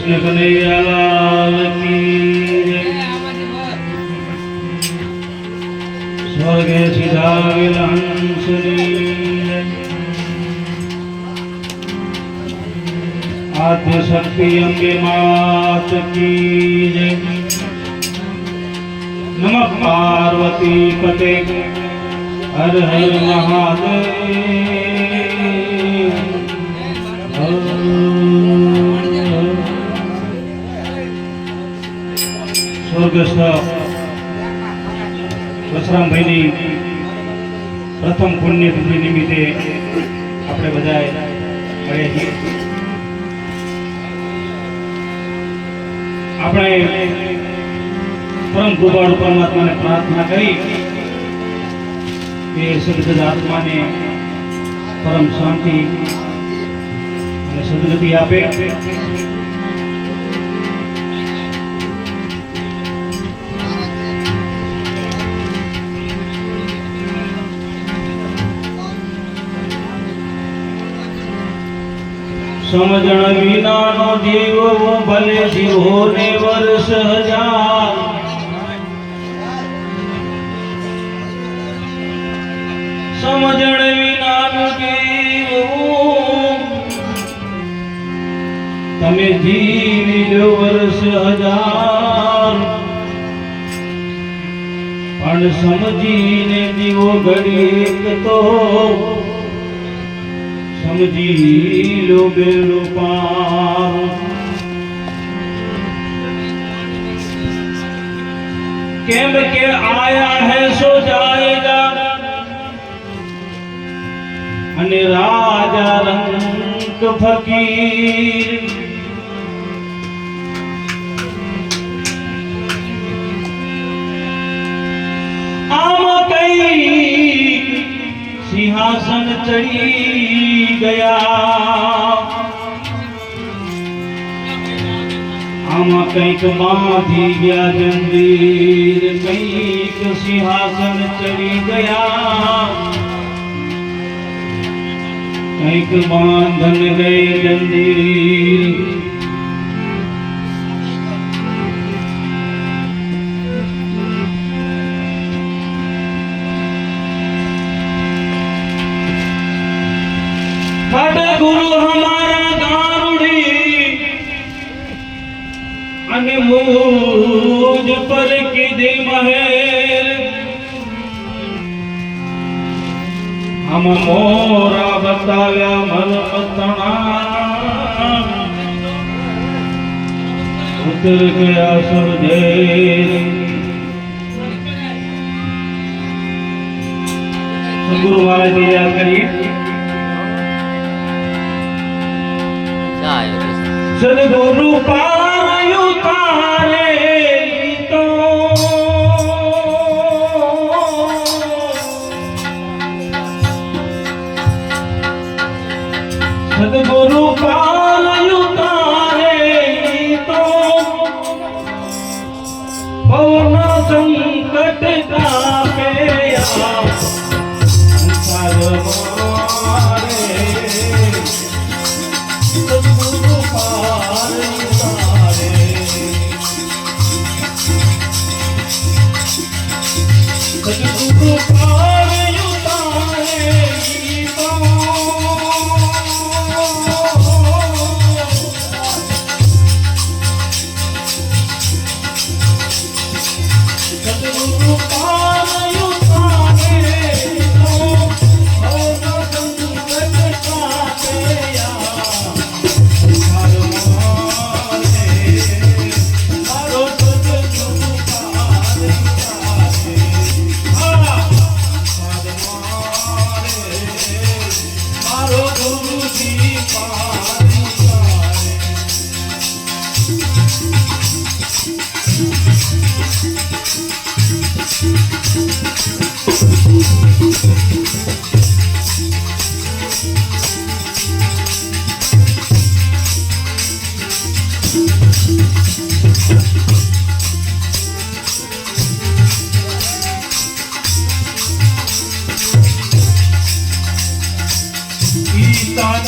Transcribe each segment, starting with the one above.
कृष्ण कन्हैया लाल की जय। स्वर्गे सिधावेल हंसनी जय। आद्य शक्ति अंबे मात की जय। नमः पार्वती पते हर हर महादेव। स्वर्गस्थ बसराम भाई प्रथम पुण्यतिथि निमित्ते આપણે બધાએ મળ્યા છીએ। આપણે પરમ કૃપાળુ પરમાત્માને પ્રાર્થના કરી કે સદગત આત્માને પરમ શાંતિ અને સદગતિ આપે। समझण विनानो जीव वो भले जीवो ने वर्ष हजार। समझण विनानो जीव तमे जीवी लो वर्ष हजार। पण समझीने जीवो घड़ी एक तो समझी लो बेड़ो पार। केम के आया है सो जाएगा अने राजा रंग फकीर। आम कई सिंहासन चढ़ी गया। आमा कईक बांधी गया जंजीर। कईक सिंहासन चढ़ी गया। कईक बांधन गए जंजीर। गुरु हमारा गारुड़ी अने मुझ पर की महर। हम मोरा बताव्या मन पतना उतर गया सुरजेर। गुरु महाराज की याद करिए। सदगुरु पार उतारे तो सदगुरु पार उतारे तो पवन संकट का पे संसार मारे। सदगुरु पार उतारे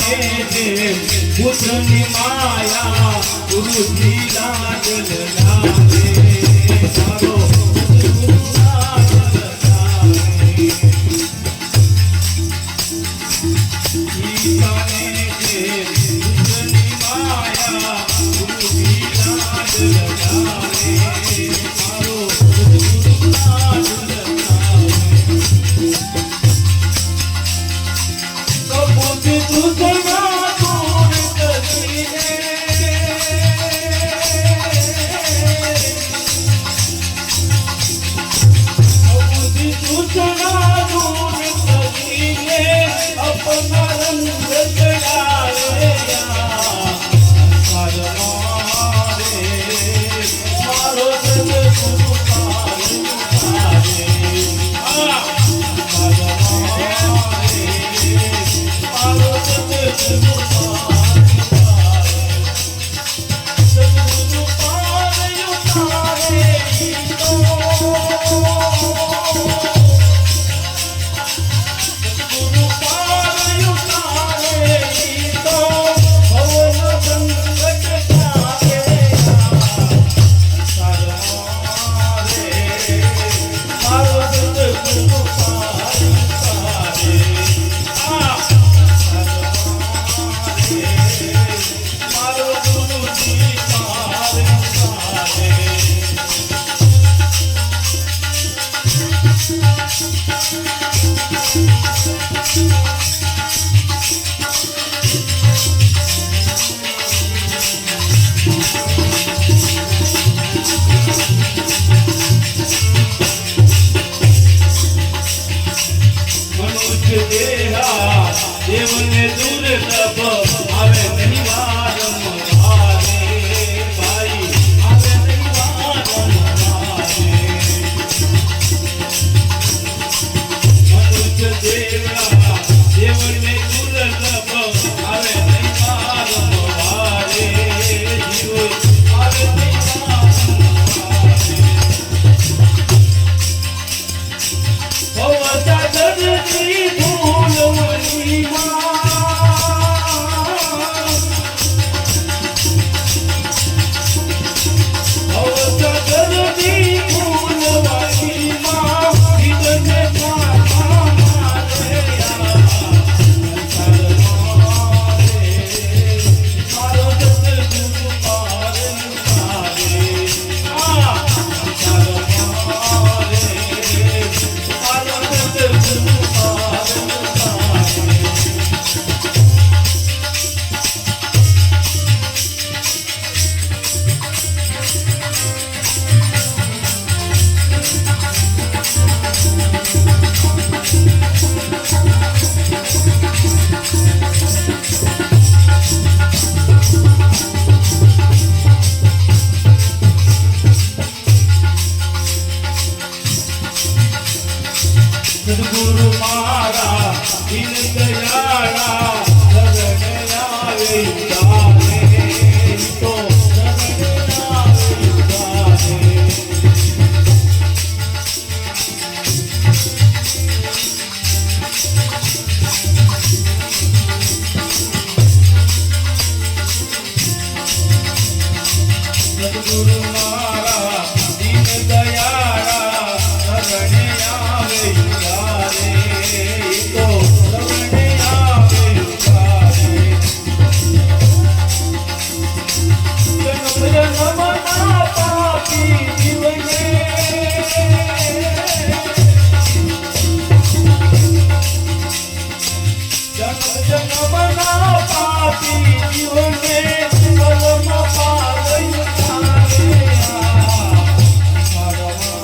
છે પુત્રની માયા ગુરુજી લાગલ લાગે મારો ગુરુ લાગલ લાગે ઈ જાણે છે પુત્રની માયા ગુરુજી લાગલ લાગે મારો ગુરુ લાગલ દેવને દુર્લભ આવે નહીં વારંવારે ભાઈ આવે નહીં વારંવારે મનુષ્ય દેવડા દેવને દુર્લભ આવે નહીં વારંવારે જીવ આવે નહીં વારંવારે ભવતા જગતી ભૂલવણી સદગુરુ મારા દિન દયાળા શરણ આવે ઉદારે તો શરણ આવે ઉદારે સદગુરુ મારા દિન દયાળા શરણ આવે મારો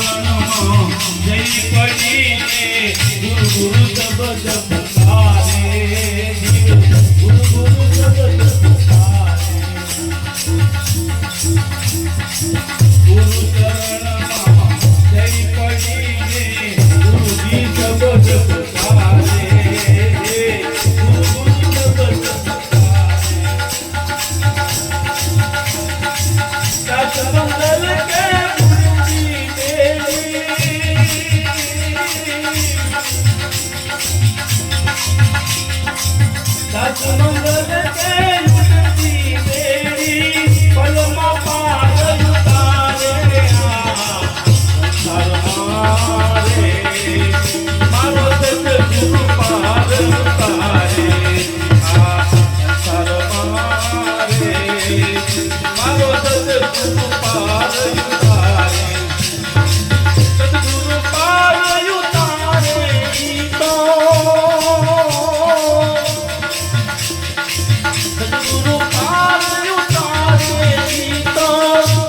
ચરણમાં જય પડીને ગુરુ ગુરુ શબ્દ પુકારે જીવ ગુરુ ગુરુ શબ્દ પુકારે ગુરુ ચરણમાં જય પડીને ગુરુજી શબ્દ પુકારે ગુરુ ગુરુ શબ્દ પુકારે સતમંગલ કે ગુરુજી સતમંગલ કે ગુરુજી તેરી પલમાં પાર ઉતારે સંસાર મારે મારો સદગુરુ પાર ઉતારે સંસાર મારે મારો સદગુરુ પાર ઉતારે સદગુરુ પાર ઉતારે તો સદગુરુ પાર ઉતારે તો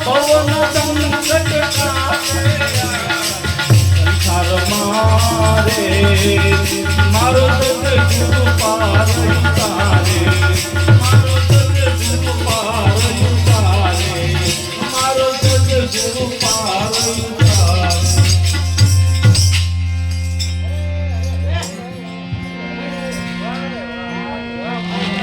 પવન સંકટ કાપે સંસાર મારે મારો સદગુરુ પાર ઉતારે મારો સદગુરુ પાર ઉતારે મારો સદગુરુ પાર ઉતારે